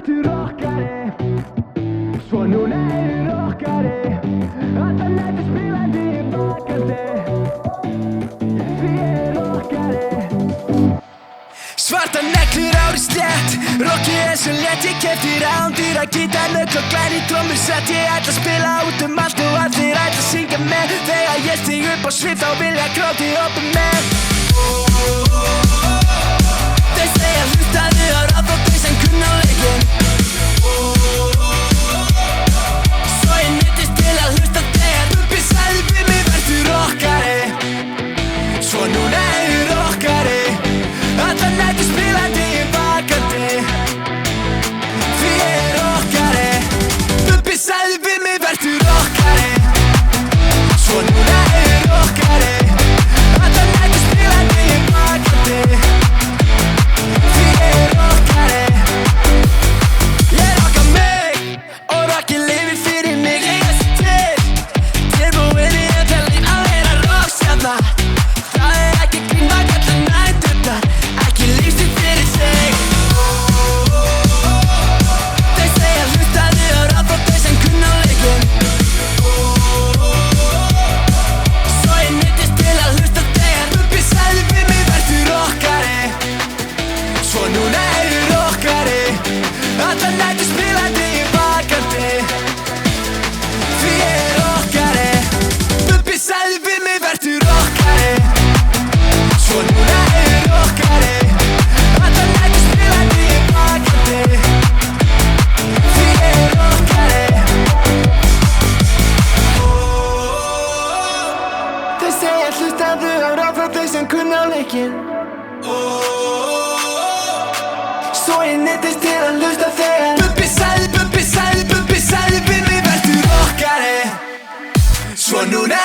vertu rockari. Svo núna rockari. Alltaf nættur spilandi vakandi. Því rockari. Svartar neglur árið slétt. Rockið svo létt. Ég keypti rándýra gítarnögl og glæný trommusett. Ég ætla að spila út allt og allir ætla að syngja með. Þegar ég stíg upp á svið þá vilja gráti hoppa með. Þeir segja hlustaðu á ráð og þeir sem kunna leikinn. Svo ég neyddist til að hlusta þegar Bubbi sagði við mig vertu rockari. Svo núna rockari. Alla nætur spilandi vakandi. Því rockari. Bubbi sagði við mig vertu rockari. Svo núna rockari. Alla nætur spilandi vakandi. Því rockari. Ég rocka mig og rockið lifir fyrir mig. Eiga sig til, tilbúin í öllin að vera rockstjarna. Það ekki grín bak allar næturnar, ekki lífstíl fyrir sig. Þeir segja hlustaðu á ráð og þeir sem kunna leikinn. Svo ég neyddist til að hlusta þegar Bubbi sagði við mig vertu rockari. Svo núna rockari. Alla nætur spilandi vakandi. Því rockari. Bubbi sagði við mig vertu rockari. Svo núna rockari. Alla nætur spilandi vakandi. Því rockari. Þeir segja hlustaðu á ráð frá þeir sem kunna leikinn. Svo ég neyddist til að hlusta þegar Bubbi sagði við mig vertu rockari. Svo núna